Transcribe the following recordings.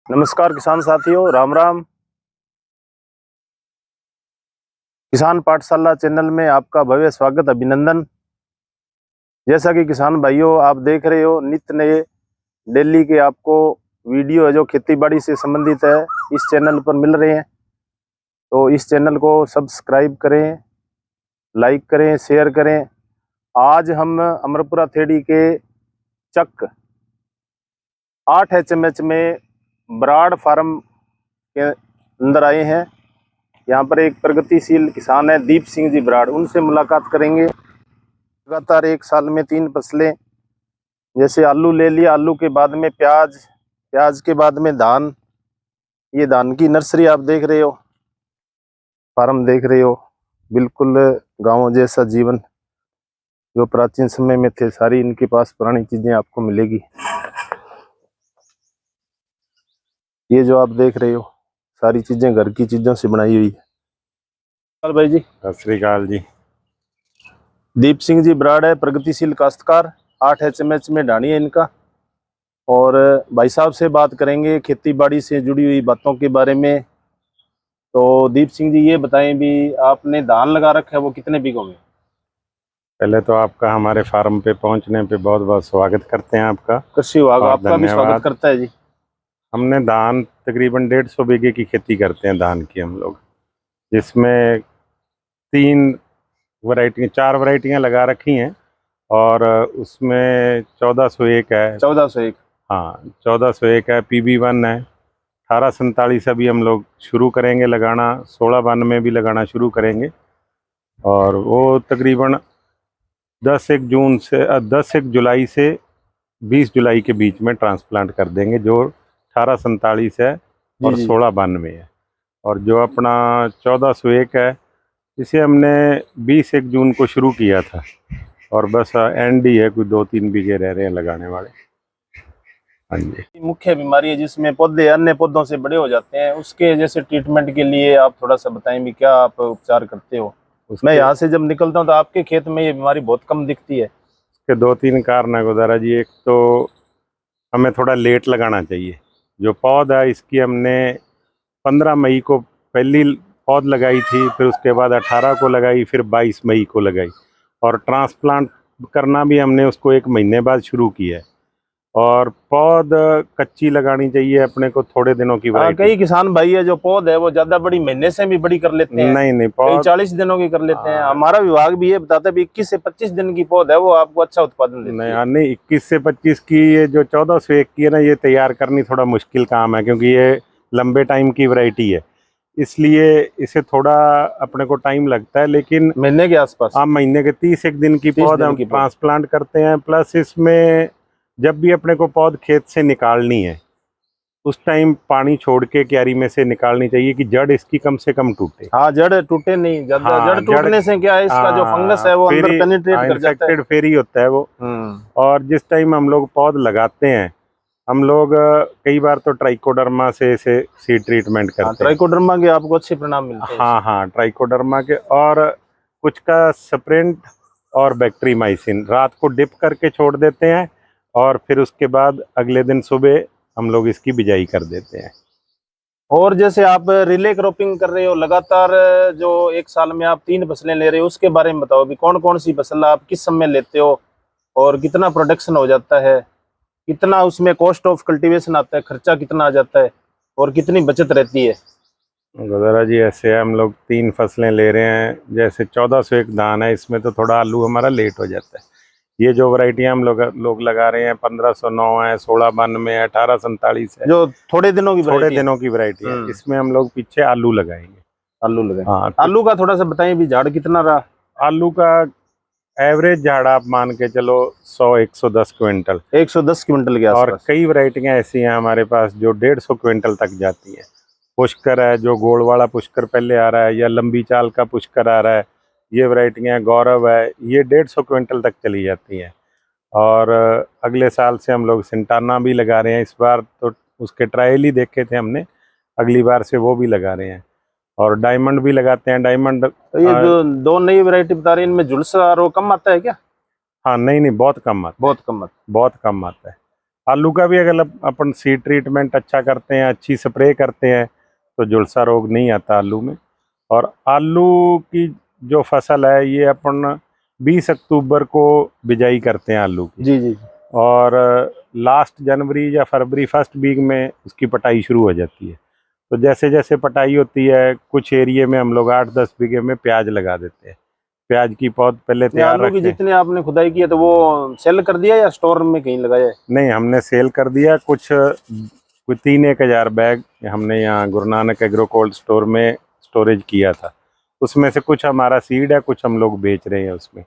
नमस्कार किसान साथियों, राम राम। किसान पाठशाला चैनल में आपका भव्य स्वागत, अभिनंदन। जैसा कि किसान भाइयों आप देख रहे हो, नित्य नए डेली के आपको वीडियो है जो खेतीबाड़ी से संबंधित है इस चैनल पर मिल रहे हैं। तो इस चैनल को सब्सक्राइब करें, लाइक करें, शेयर करें। आज हम अमरपुरा थेड़ी के चक 8 HMH में बराड़ फार्म के अंदर आए हैं। यहाँ पर एक प्रगतिशील किसान है दीप सिंह जी बराड़, उनसे मुलाकात करेंगे। लगातार एक साल में 3 फसलें, जैसे आलू ले लिया, आलू के बाद में प्याज, प्याज के बाद में धान। ये धान की नर्सरी आप देख रहे हो, फार्म देख रहे हो। बिल्कुल गांव जैसा जीवन जो प्राचीन समय में थे, सारी इनके पास पुरानी चीजें आपको मिलेगी। ये जो आप देख रहे हो सारी चीजें घर की चीजों से बनाई हुई है। भाई जी सत श्री अकाल जी। दीप सिंह जी बराड़ है, प्रगतिशील काश्तकार। 8 HMH में ढाणी है इनका। और भाई साहब से बात करेंगे खेती बाड़ी से जुड़ी हुई बातों के बारे में। तो दीप सिंह जी ये बताएं भी, आपने धान लगा रखा है, वो कितने बीघों में? पहले तो आपका हमारे फार्म पे पहुंचने पे बहुत बहुत स्वागत करते हैं आपका। कृषि विभाग और आपका भी स्वागत करता है जी। हमने धान तकरीबन 150 बीघे की खेती करते हैं धान की हम लोग, जिसमें 4 वैरायटियां लगा रखी हैं। और उसमें 1401 है। 1401? हाँ, 1401 है, PB1 है। 1847 अभी हम लोग शुरू करेंगे लगाना, 1692 भी लगाना शुरू करेंगे। और वो तकरीबन 10 जुलाई से 20 जुलाई के बीच में ट्रांसप्लांट कर देंगे, जो 1847 है और 1692 है। और जो अपना 1401 है, इसे हमने 21 जून को शुरू किया था और बस एंड ही है, कुछ 2-3 बीघे रह रहे हैं लगाने वाले। हाँ जी। मुख्य बीमारी है जिसमें पौधे अन्य पौधों से बड़े हो जाते हैं, उसके जैसे ट्रीटमेंट के लिए आप थोड़ा सा बताएं भी, क्या आप उपचार करते हो? मैं यहाँ से जब निकलता हूँ तो आपके खेत में ये बीमारी बहुत कम दिखती है। इसके 2-3 कारण है गोदारा जी। एक तो हमें थोड़ा लेट लगाना चाहिए। जो पौधा है इसकी हमने 15 मई को पहली पौध लगाई थी, फिर उसके बाद 18 को लगाई, फिर 22 मई को लगाई। और ट्रांसप्लांट करना भी हमने उसको 1 महीने बाद शुरू किया है। और पौध कच्ची लगानी चाहिए अपने को, थोड़े दिनों की वैरायटी। कई किसान भाई है जो पौध है वो ज्यादा बड़ी महीने से भी बड़ी कर लेते हैं। नहीं, कई 40 दिनों की कर लेते हैं। हमारा विभाग भी ये बताता है 21 से 25 दिन की पौध है, वो आपको अच्छा उत्पादन देती है। नहीं, 21 से 25 की ये जो 1401 की है ना, ये तैयार करनी थोड़ा मुश्किल काम है, क्योंकि ये लंबे टाइम की वैरायटी है, इसलिए इसे थोड़ा अपने को टाइम लगता है। लेकिन महीने के आसपास, हाँ, महीने के 30 दिन की पौध हम ट्रांसप्लांट करते हैं। प्लस इसमें जब भी अपने को पौध खेत से निकालनी है, उस टाइम पानी छोड़ के क्यारी में से निकालनी चाहिए कि जड़ इसकी कम से कम टूटे। हाँ, जड़ टूटे नहीं ज्यादा। हाँ, जड़ टूटने से क्या है, इसका जो फंगस है वो अंदर पेनिट्रेट कर जाता है, फेरी होता है वो। और जिस टाइम हम लोग पौध लगाते हैं, हम लोग कई बार तो ट्राइकोडर्मा से इसे सीड ट्रीटमेंट करते हैं। ट्राइकोडर्मा के आपको अच्छे परिणाम मिलते हैं? हाँ, ट्राइकोडर्मा के। और कुछ का स्प्रिंट और बैक्टीरियामाइसिन रात को डिप करके छोड़ देते हैं, और फिर उसके बाद अगले दिन सुबह हम लोग इसकी बिजाई कर देते हैं। और जैसे आप रिले क्रॉपिंग कर रहे हो लगातार, जो एक साल में आप 3 फसलें ले रहे हो, उसके बारे में बताओ भी। कौन कौन सी फसल आप किस समय लेते हो और कितना प्रोडक्शन हो जाता है, कितना उसमें कॉस्ट ऑफ कल्टीवेशन आता है, खर्चा कितना आ जाता है और कितनी बचत रहती है? गोदारा जी, ऐसे हम लोग 3 फसलें ले रहे हैं। जैसे 1401 धान है, इसमें तो थोड़ा आलू हमारा लेट हो जाता है। ये जो वैरायटियां हम लोग लगा रहे हैं, 1509 है, 1692 है, 1847 है, जो थोड़े दिनों की वैरायटी है, इसमें हम लोग पीछे आलू लगाएंगे। आलू लगाएंगे। हाँ, आलू का थोड़ा सा बताइए भी, झाड़ कितना रहा? आलू का एवरेज झाड़ आप मान के चलो 100-110 क्विंटल। 110 क्विंटल के आसपास। और कई वैरायटियां ऐसी हैं हमारे पास जो 150 क्विंटल तक जाती हैं। पुष्कर है, जो गोल वाला पुष्कर पहले आ रहा है, या लंबी चाल का पुष्कर आ रहा है, ये वैरायटियां। गौरव है, ये 150 क्विंटल तक चली जाती हैं। और अगले साल से हम लोग सिंटाना भी लगा रहे हैं। इस बार तो उसके ट्रायल ही देखे थे हमने, अगली बार से वो भी लगा रहे हैं। और डायमंड भी लगाते हैं। डायमंड तो ये जो 2 नई वैरायटी बता रहे हैं, इनमें झुलसा रोग कम आता है क्या? हाँ, नहीं, बहुत कम आता है। बहुत कम आता है। आलू का भी अगर अपन सीड ट्रीटमेंट अच्छा करते हैं, अच्छी स्प्रे करते हैं, तो झुलसा रोग नहीं आता आलू में। और आलू की जो फसल है ये अपन 20 अक्टूबर को बिजाई करते हैं आलू की। जी जी। और लास्ट जनवरी या फरवरी फर्स्ट वीक में उसकी पटाई शुरू हो जाती है। तो जैसे जैसे पटाई होती है, कुछ एरिया में हम लोग 8-10 बीघे में प्याज लगा देते हैं। प्याज की पौध पहले तैयार आलू की रखते हैं। जितने आपने खुदाई की है तो वो सेल कर दिया या स्टोर में कहीं लगाया है? नहीं, हमने सेल कर दिया। कुछ 3-1 हज़ार बैग हमने यहाँ Guru Nanak agro cold store में स्टोरेज किया था। उसमें से कुछ हमारा सीड है, कुछ हम लोग बेच रहे हैं उसमें।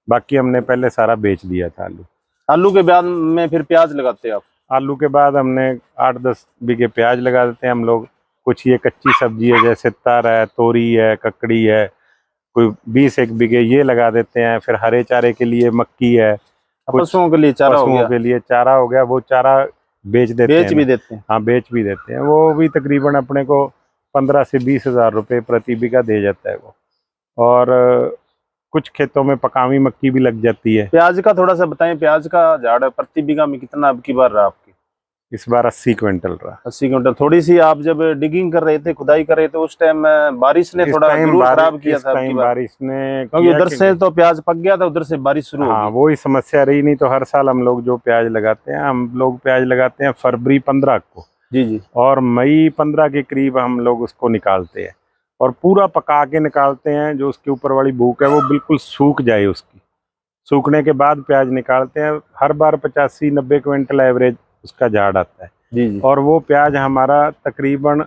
बाकी हमने पहले सारा बेच दिया था आलू। आलू के बाद में फिर प्याज लगाते हैं आप? आलू के बाद हमने 8-10 बीघे प्याज लगा देते हैं हम लोग। कुछ ये कच्ची सब्जी है, जैसे तर है, तोरी है, ककड़ी है, कोई 20-1 बीघे ये लगा देते हैं। फिर हरे चारे के लिए मक्की है, पशुओं के लिए चारा हो पशुओं गया। के लिए चारा हो गया। वो चारा बेच देते हैं। बेच भी देते हैं? हाँ, बेच भी देते हैं। वो भी तकरीबन अपने को 15 से 20 हज़ार रुपये प्रति बीघा दे जाता है वो। और कुछ खेतों में पकावी मक्की भी लग जाती है। प्याज का थोड़ा सा बताएं, प्याज का झाड़ प्रति बीघा में कितना अब की बार रहा आपकी? इस बार 80 क्विंटल रहा। 80 क्विंटल। थोड़ी सी आप जब डिगिंग कर रहे थे, खुदाई कर रहे थे, उस टाइम बारिश ने इस थोड़ा टाइम जरूर खराब किया था आपकी बार, बारिश ने क्योंकि किया उधर से तो प्याज पक गया था, उधर से बारिश शुरू हो हाँ, गई। वही समस्या रही। नहीं तो हर साल हम लोग जो प्याज लगाते हैं, हम लोग प्याज लगाते हैं फरवरी 15 को। जी जी। और मई 15 के करीब हम लोग उसको निकालते हैं और पूरा पका के निकालते हैं। जो उसके ऊपर वाली भूख है वो बिल्कुल सूख जाए, उसकी सूखने के बाद प्याज निकालते हैं। हर बार 85-90 क्विंटल एवरेज उसका झाड़ आता है। जी जी। और वो प्याज हमारा तकरीबन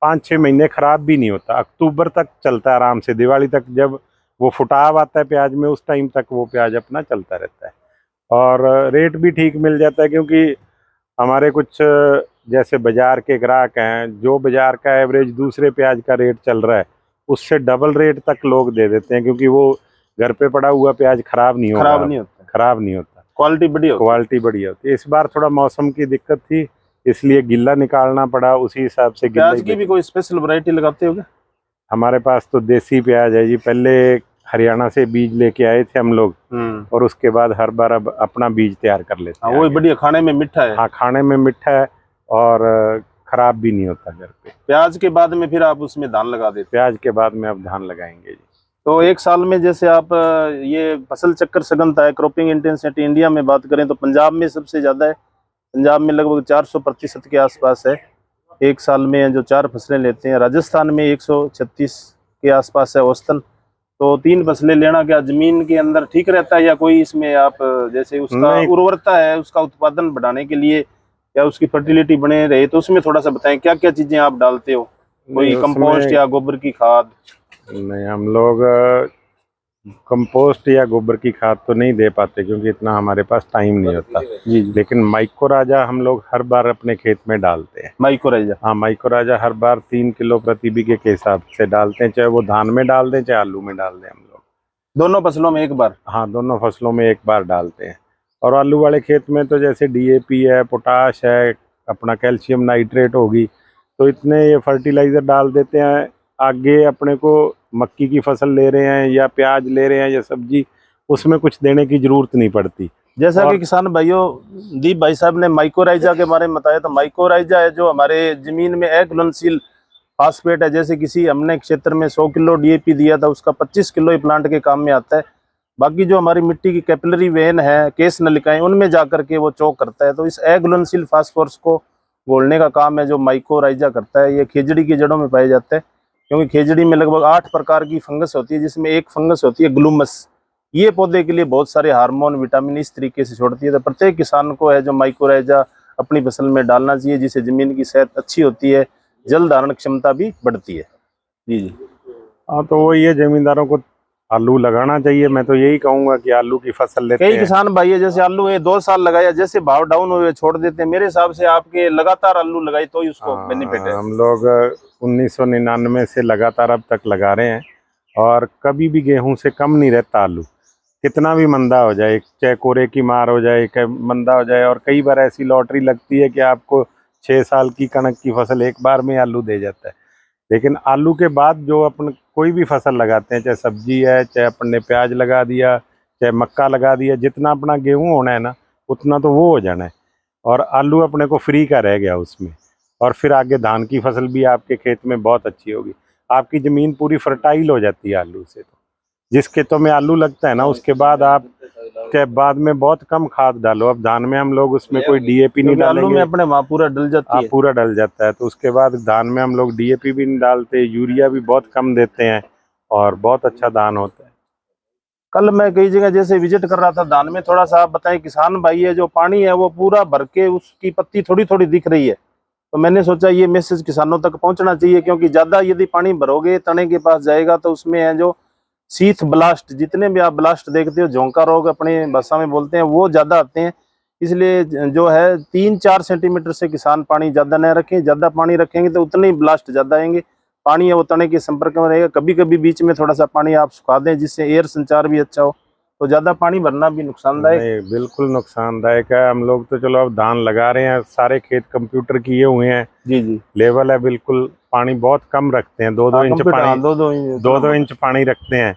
5-6 महीने खराब भी नहीं होता। अक्टूबर तक चलता है आराम से। दिवाली तक जब वो फुटाव आता है प्याज में, उस टाइम तक वो प्याज अपना चलता रहता है। और रेट भी ठीक मिल जाता है, क्योंकि हमारे कुछ जैसे बाजार के ग्राहक हैं, जो बाजार का एवरेज दूसरे प्याज का रेट चल रहा है उससे डबल रेट तक लोग दे देते हैं, क्योंकि वो घर पे पड़ा हुआ प्याज खराब नहीं होता। खराब नहीं होता, क्वालिटी बढ़िया होती है। इस बार थोड़ा मौसम की दिक्कत थी, इसलिए गिल्ला निकालना पड़ा। उसी हिसाब से प्याज की भी कोई स्पेशल वैरायटी लगाते हो क्या? हमारे पास तो देसी प्याज है जी। पहले हरियाणा से बीज लेके आए थे हम लोग, और उसके बाद हर बार अब अपना बीज तैयार कर लेते हैं। वो बढ़िया, खाने में मीठा है। हाँ, खाने में मीठा है और खराब भी नहीं होता घर पे। प्याज के बाद में फिर आप उसमें धान लगा देते? प्याज के बाद में अब धान लगाएंगे जी। तो एक साल में जैसे आप ये फसल चक्कर सघनता है, क्रॉपिंग इंटेंसिटी इंडिया में बात करें तो पंजाब में सबसे ज्यादा है। पंजाब में लगभग 400% के आसपास है एक साल में जो 4 फसलें लेते हैं। राजस्थान में 136 के आसपास है औसतन। तो 3 फसलें लेना क्या जमीन के अंदर ठीक रहता है, या कोई इसमें आप जैसे उसका उर्वरता है, उसका उत्पादन बढ़ाने के लिए या उसकी फर्टिलिटी बने रहे, तो उसमें थोड़ा सा बताएं क्या क्या चीजें आप डालते हो? कोई कंपोस्ट या गोबर की खाद? नहीं, हम लोग कंपोस्ट या गोबर की खाद तो नहीं दे पाते, क्योंकि इतना हमारे पास टाइम नहीं होता। जी। लेकिन माइक्रोराजा हम लोग हर बार अपने खेत में डालते हैं। माइक्रोराजा? हाँ, माइक्रोराजा हर बार 3 किलो प्रति बीघे के हिसाब से डालते हैं, चाहे वो धान में डाल दें चाहे आलू में डाल दें। हम लोग दोनों फसलों में एक बार? हाँ, दोनों फसलों में एक बार डालते हैं। और आलू वाले खेत में तो जैसे DAP है, पोटाश है, अपना कैल्शियम नाइट्रेट होगी, तो इतने ये फर्टिलाइज़र डाल देते हैं। आगे अपने को मक्की की फसल ले रहे हैं या प्याज ले रहे हैं या सब्जी, उसमें कुछ देने की जरूरत नहीं पड़ती। जैसा कि किसान भाइयों, दीप भाई साहब ने माइक्रोराइजा के बारे में बताया, तो माइक्रोराइजा है जो हमारे जमीन में एक घुलनशील फास्फेट है। जैसे किसी हमने क्षेत्र में 100 किलो DAP दिया था, उसका 25 किलो ही प्लांट के काम में आता है। बाकी जो हमारी मिट्टी की कैपिलरी वेन है, केस नलिकाएं, उनमें जाकर के वो चौक करता है। तो इस एक घुलनशील फास्फोरस को घोलने का काम है जो माइक्रोराइजा करता है। ये खेजड़ी की जड़ों में पाया जाता है, क्योंकि खेजड़ी में लगभग 8 प्रकार की फंगस होती है, जिसमें एक फंगस होती है ग्लूमस। ये पौधे के लिए बहुत सारे हार्मोन, विटामिन इस तरीके से छोड़ती है। तो प्रत्येक किसान को है जो माइक्रोराइजा अपनी फसल में डालना चाहिए, जिससे जमीन की सेहत अच्छी होती है, जल धारण क्षमता भी बढ़ती है। जी जी। हाँ, तो वो ये जमींदारों को आलू लगाना चाहिए। मैं तो यही कहूँगा कि आलू की फसल लेते हैं। कई किसान भाई है जैसे आलू है 2 साल लगाया, जैसे भाव डाउन हुए छोड़ देते हैं। मेरे हिसाब से आपके लगातार आलू लगाई तो ही उसको बेनिफिट है। हम लोग 1999 से लगातार अब तक लगा रहे हैं, और कभी भी गेहूं से कम नहीं रहता आलू। कितना भी मंदा हो जाए, चाहे कोरे की मार हो जाए, चाहे मंदा हो जाए। और कई बार ऐसी लॉटरी लगती है कि आपको 6 साल की कनक की फसल एक बार में आलू दे जाता है। लेकिन आलू के बाद जो अपन कोई भी फसल लगाते हैं, चाहे सब्जी है, चाहे अपन ने प्याज लगा दिया, चाहे मक्का लगा दिया, जितना अपना गेहूं होना है ना, उतना तो वो हो जाना है। और आलू अपने को फ्री का रह गया उसमें। और फिर आगे धान की फसल भी आपके खेत में बहुत अच्छी होगी, आपकी ज़मीन पूरी फर्टाइल हो जाती है आलू से। तो जिस खेतों में आलू लगता है ना, उसके बाद आप के बाद में बहुत कम खाद डालो। अब धान में हम लोग उसमें कोई डीएपी नहीं डालेंगे, आलू में अपने वहाँ पूरा डल जाती है, पूरा डल जाता है। तो उसके बाद धान में हम लोग डीएपी भी नहीं डालते, यूरिया भी बहुत कम देते हैं और बहुत अच्छा धान होता है। कल मैं कई जगह जैसे विजिट कर रहा था धान में, थोड़ा सा आप बताएं, किसान भाई है जो पानी है वो पूरा भर के उसकी पत्ती थोड़ी थोड़ी दिख रही है। तो मैंने सोचा ये मैसेज किसानों तक पहुंचना चाहिए, क्योंकि ज्यादा यदि पानी भरोगे तने के पास जाएगा तो उसमें है जो शीथ ब्लास्ट, जितने भी आप ब्लास्ट देखते हो, झोंका रोग अपने भाषा में बोलते हैं, वो ज्यादा आते हैं। इसलिए जो है 3-4 सेंटीमीटर से किसान पानी ज्यादा न रखें। ज्यादा पानी रखेंगे तो उतने ही ब्लास्ट ज्यादा आएंगे। पानी है वो तने के संपर्क में रहेगा। कभी कभी बीच में थोड़ा सा पानी आप सुखा दें जिससे एयर संचार भी अच्छा हो। तो ज्यादा पानी भरना भी नुकसानदायक नहीं, बिल्कुल नुकसानदायक है। हम लोग तो चलो अब धान लगा रहे हैं, सारे खेत कंप्यूटर किए हुए हैं, जी जी, लेवल है बिल्कुल, पानी बहुत कम रखते हैं, 2-2 इंच पानी, 2-2 इंच पानी रखते हैं।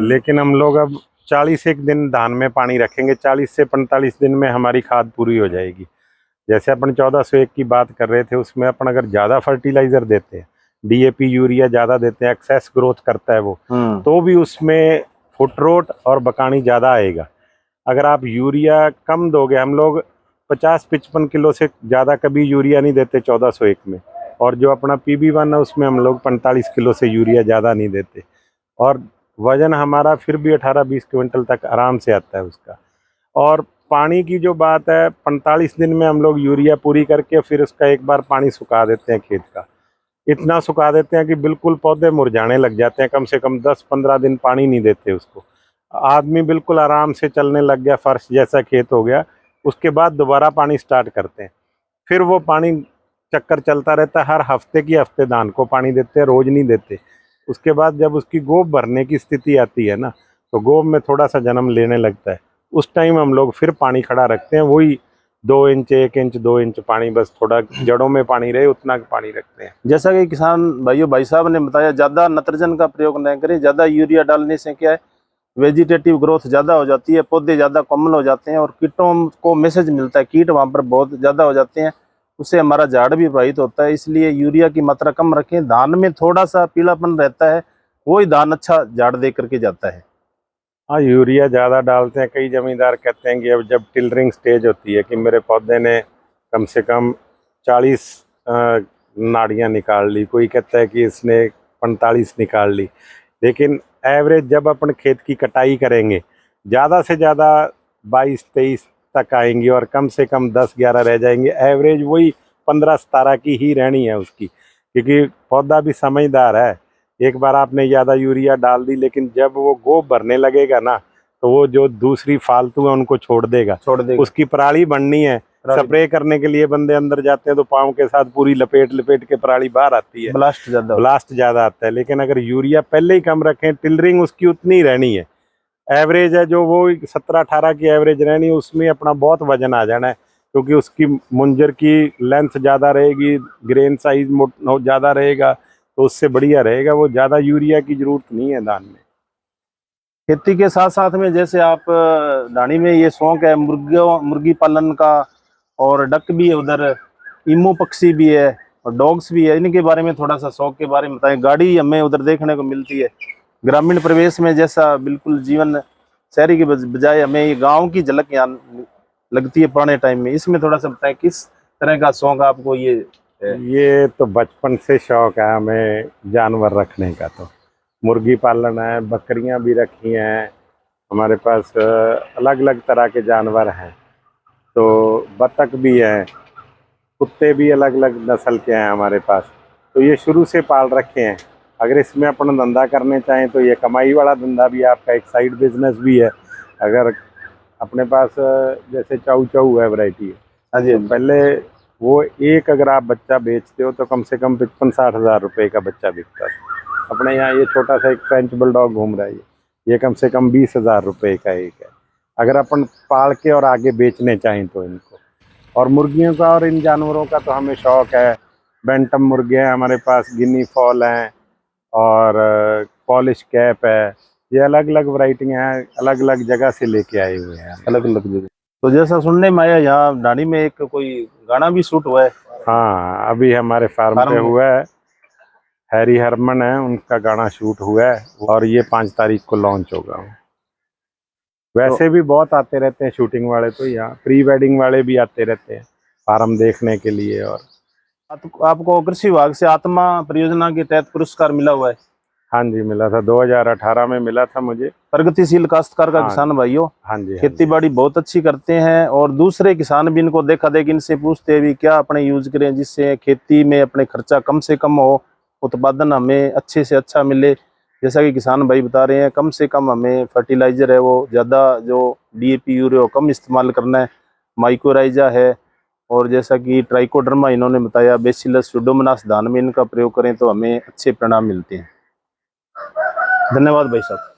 लेकिन हम लोग अब 41 दिन धान में पानी रखेंगे, 40 से 45 दिन में हमारी खाद पूरी हो जाएगी। जैसे अपन 1401 की बात कर रहे थे, उसमें अपन अगर ज़्यादा फर्टिलाइज़र देते हैं, डीएपी यूरिया ज़्यादा देते हैं, एक्सेस ग्रोथ करता है वो, तो भी उसमें फुटरोट और बकानी ज़्यादा आएगा। अगर आप यूरिया कम दोगे, हम लोग 50-55 किलो से ज़्यादा कभी यूरिया नहीं देते 1401 में, और जो अपना PB1 है उसमें हम लोग 45 किलो से यूरिया ज़्यादा नहीं देते, और वज़न हमारा फिर भी 18-20 क्विंटल तक आराम से आता है उसका। और पानी की जो बात है, 45 दिन में हम लोग यूरिया पूरी करके फिर उसका एक बार पानी सुखा देते हैं खेत का। इतना सुखा देते हैं कि बिल्कुल पौधे मुरझाने लग जाते हैं, कम से कम 10-15 दिन पानी नहीं देते उसको। आदमी बिल्कुल आराम से चलने लग गया, फर्श जैसा खेत हो गया। उसके बाद दोबारा पानी स्टार्ट करते हैं, फिर वो पानी चक्कर चलता रहता है। हर हफ्ते की हफ्ते धान को पानी देते हैं, रोज़ नहीं देते। उसके बाद जब उसकी गोब भरने की स्थिति आती है ना, तो गोब में थोड़ा सा जन्म लेने लगता है, उस टाइम हम लोग फिर पानी खड़ा रखते हैं। वही 2 इंच, 1 इंच, 2 इंच पानी, बस थोड़ा जड़ों में पानी रहे उतना पानी रखते हैं। जैसा कि किसान भाई साहब ने बताया, ज्यादा नत्रजन का प्रयोग न करें। ज्यादा यूरिया डालने से क्या है, वेजिटेटिव ग्रोथ ज़्यादा हो जाती है, पौधे ज़्यादा कोमल हो जाते हैं, और कीटों को मैसेज मिलता है, कीट वहाँ पर बहुत ज़्यादा हो जाते हैं, उससे हमारा झाड़ भी प्रभावित होता है। इसलिए यूरिया की मात्रा कम रखें। धान में थोड़ा सा पीलापन रहता है, वही धान अच्छा झाड़ दे करके जाता है। हाँ, यूरिया ज़्यादा डालते हैं। कई जमींदार कहते हैं कि अब जब टिलरिंग स्टेज होती है कि मेरे पौधे ने कम से कम 40 नाड़ियाँ निकाल ली, कोई कहता है कि इसने 45 निकाल ली, लेकिन एवरेज जब अपन खेत की कटाई करेंगे, ज़्यादा से ज़्यादा 22-23 तक आएंगी और कम से कम 10-11 रह जाएंगे। एवरेज वही 15-17 की ही रहनी है उसकी, क्योंकि पौधा भी समझदार है। एक बार आपने ज़्यादा यूरिया डाल दी, लेकिन जब वो गोब भरने लगेगा ना, तो वो जो दूसरी फालतू है उनको छोड़ देगा। उसकी पराली बननी है, स्प्रे करने के लिए बंदे अंदर जाते हैं तो पाँव के साथ पूरी लपेट के पराली बाहर आती है, ब्लास्ट ज़्यादा आता है। लेकिन अगर यूरिया पहले ही कम रखें, टिलरिंग उसकी उतनी रहनी है, एवरेज है जो वो 17-18 की एवरेज रहनी है, उसमें अपना बहुत वजन आ जाना है, क्योंकि उसकी मुंजर की लेंथ ज़्यादा रहेगी, ग्रेन साइज ज़्यादा रहेगा, तो उससे बढ़िया रहेगा। वो ज़्यादा यूरिया की जरूरत नहीं है धान में। खेती के साथ साथ में जैसे आप धानी में ये शौक है मुर्गी पालन का, और डक भी है उधर, ईमू पक्षी भी है और डॉग्स भी है, इनके बारे में थोड़ा सा शौक के बारे में बताएं। गाड़ी हमें उधर देखने को मिलती है, ग्रामीण परिवेश में जैसा बिल्कुल जीवन शहरी के बजाय हमें ये गांव की झलक यहाँ लगती है पुराने टाइम में। इसमें थोड़ा सा बताएं किस तरह का शौक आपको ये है? ये तो बचपन से शौक है हमें जानवर रखने का। तो मुर्गी पालन है, बकरियां भी रखी हैं हमारे पास, अलग अलग तरह के जानवर हैं। तो बतख भी हैं, कुत्ते भी अलग अलग नस्ल के हैं हमारे पास। तो ये शुरू से पाल रखे हैं। अगर इसमें अपना धंधा करने चाहें तो ये कमाई वाला धंधा भी है, आपका एक साइड बिजनेस भी है। अगर अपने पास जैसे चाऊ है, वैरायटी है, हाँ जी, तो पहले वो एक अगर आप बच्चा बेचते हो तो कम से कम 55-60 हज़ार रुपये का बच्चा बिकता है। अपने यहाँ ये छोटा सा एक फ्रेंच बुलडॉग घूम रहा है, ये कम से कम 20,000 रुपये का एक है, अगर अपन पाल के और आगे बेचने चाहें तो इनको। और मुर्गियों का और इन जानवरों का तो हमें शौक़ है। बैंटम मुर्गे हैं हमारे पास, गिनी फॉल हैं, और पॉलिश कैप है। ये अलग अलग वैरायटियाँ हैं, अलग अलग जगह से लेके आए हुए हैं, अलग अलग जगह। तो जैसा सुनने में आया यहाँ ढाणी में एक कोई गाना भी शूट हुआ है। हाँ, अभी हमारे फार्म फार्म पे में। हुआ है, हैरी हरमन है, उनका गाना शूट हुआ है और ये 5 तारीख को लॉन्च होगा। वैसे भी बहुत आते रहते हैं शूटिंग वाले, तो यहाँ प्री वेडिंग वाले भी आते रहते हैं फार्म देखने के लिए। और आपको कृषि विभाग से आत्मा परियोजना के तहत पुरस्कार मिला हुआ है। हाँ जी, मिला था, 2018 में मिला था मुझे। प्रगतिशील काश्तकार का हाँ, किसान भाइयों, हाँ जी, हाँ खेती जी। बाड़ी बहुत अच्छी करते हैं और दूसरे किसान भी इनको देखा देख इनसे पूछते हैं भी क्या अपने यूज करें जिससे खेती में अपने खर्चा कम से कम हो, उत्पादन हमें अच्छे से अच्छा मिले। जैसा कि किसान भाई बता रहे हैं, कम से कम हमें फर्टिलाइजर है वो ज़्यादा जो डीएपी यूरिया कम इस्तेमाल करना है, माइक्रोराइजा है, और जैसा कि ट्राइकोडर्मा इन्होंने बताया, बेसिलस सुडोमोनास धान में इनका प्रयोग करें तो हमें अच्छे परिणाम मिलते हैं। धन्यवाद भाई साहब।